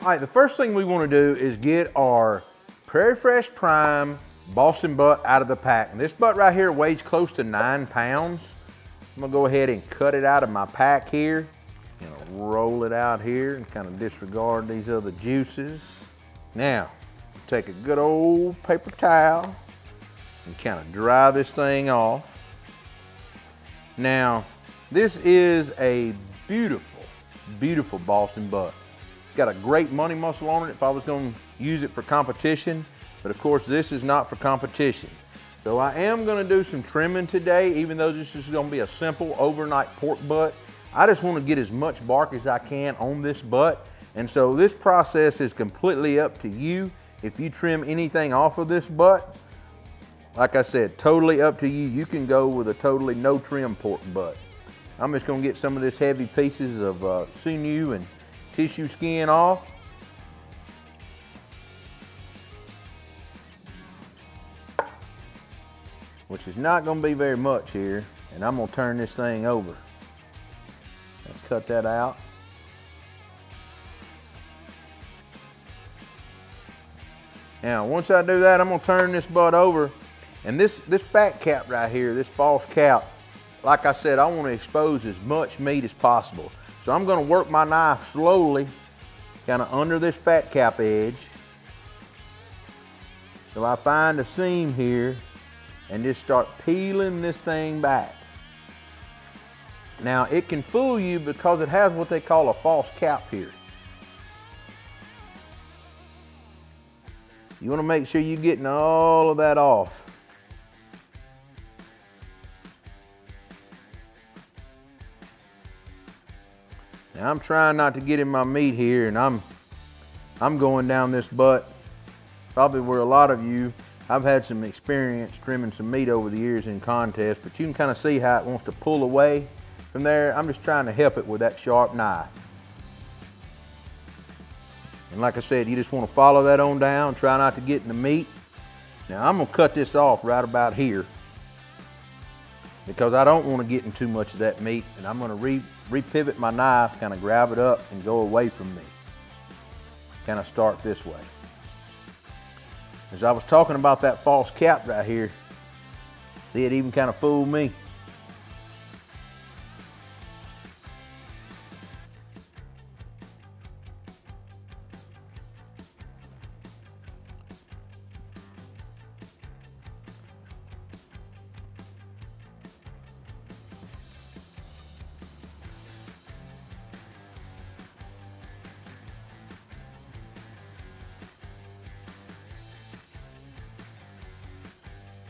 All right, the first thing we want to do is get our Prairie Fresh Prime Boston butt out of the pack. And this butt right here weighs close to 9 pounds. I'm gonna go ahead and cut it out of my pack here. Roll it out here and kind of disregard these other juices. Now, take a good old paper towel and kind of dry this thing off. Now, this is a beautiful, beautiful Boston butt. It's got a great money muscle on it if I was going to use it for competition, but of course this is not for competition. So I am going to do some trimming today, even though this is going to be a simple overnight pork butt. I just want to get as much bark as I can on this butt, and so this process is completely up to you. If you trim anything off of this butt, like I said, totally up to you. You can go with a totally no trim pork butt. I'm just gonna get some of this heavy pieces of sinew and tissue skin off. Which is not gonna be very much here. And I'm gonna turn this thing over. And cut that out. Now, once I do that, I'm gonna turn this butt over. And this fat cap right here, this false cap, like I said, I want to expose as much meat as possible. So I'm going to work my knife slowly, kind of under this fat cap edge, till I find a seam here, and just start peeling this thing back. Now, it can fool you because it has what they call a false cap here. You want to make sure you're getting all of that off. Now I'm trying not to get in my meat here, and I'm going down this butt, probably where a lot of you, I've had some experience trimming some meat over the years in contests, but you can kind of see how it wants to pull away from there. I'm just trying to help it with that sharp knife. And like I said, you just want to follow that on down, try not to get in the meat. Now I'm gonna cut this off right about here because I don't want to get in too much of that meat, and I'm gonna repivot my knife, kind of grab it up and go away from me. Kind of start this way. As I was talking about that false cap right here, see, it even kind of fooled me.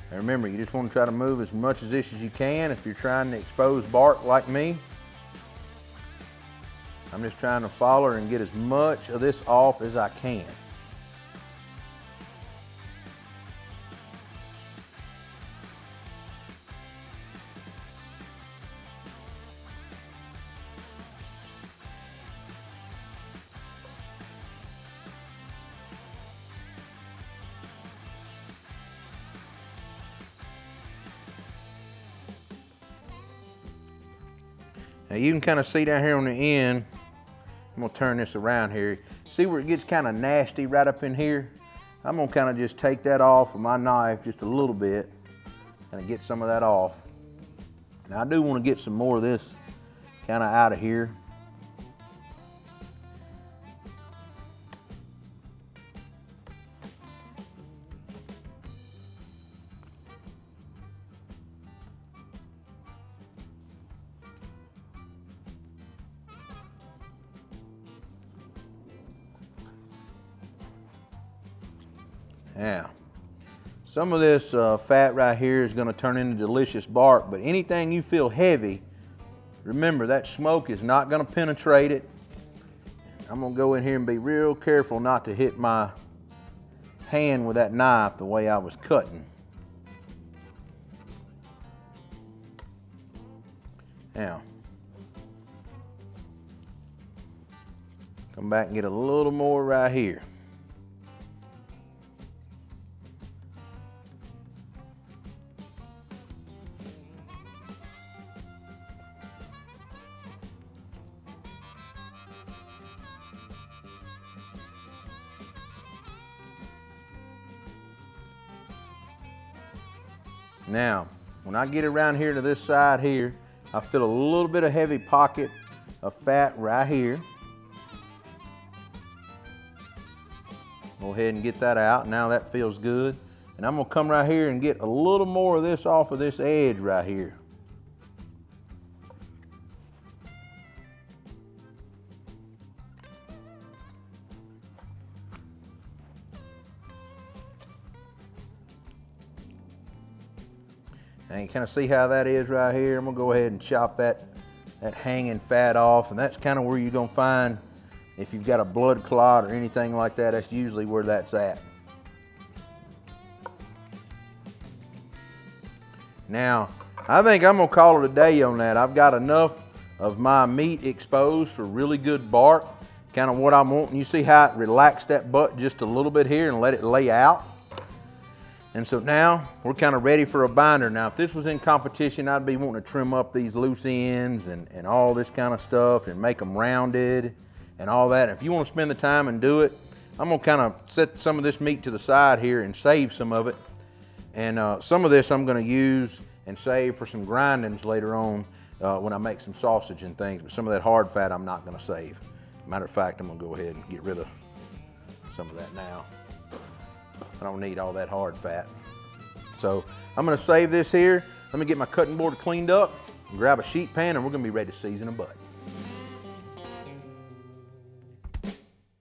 And remember, you just want to try to move as much of this as you can if you're trying to expose bark like me. I'm just trying to follow and get as much of this off as I can. Now you can kind of see down here on the end, I'm gonna turn this around here. See where it gets kind of nasty right up in here? I'm gonna kind of just take that off with my knife just a little bit, kind of get some of that off. Now I do want to get some more of this kind of out of here. Now, some of this fat right here is going to turn into delicious bark, but anything you feel heavy, remember that smoke is not going to penetrate it. I'm going to go in here and be real careful not to hit my hand with that knife the way I was cutting. Now, come back and get a little more right here. Now, when I get around here to this side here, I feel a little bit of heavy pocket of fat right here. Go ahead and get that out. Now that feels good. And I'm gonna come right here and get a little more of this off of this edge right here. And you kind of see how that is right here. I'm gonna go ahead and chop that hanging fat off, and that's kind of where you're gonna find, if you've got a blood clot or anything like that, that's usually where that's at. Now, I think I'm gonna call it a day on that. I've got enough of my meat exposed for really good bark, kind of what I'm wanting. You see how it relaxed that butt just a little bit here and let it lay out? And so now we're kind of ready for a binder. Now, if this was in competition, I'd be wanting to trim up these loose ends and all this kind of stuff and make them rounded and all that. If you want to spend the time and do it, I'm gonna kind of set some of this meat to the side here and save some of it. And some of this I'm gonna use and save for some grindings later on when I make some sausage and things. But some of that hard fat I'm not gonna save. Matter of fact, I'm gonna go ahead and get rid of some of that now. I don't need all that hard fat. So I'm gonna save this here. Let me get my cutting board cleaned up and grab a sheet pan, and we're gonna be ready to season a butt.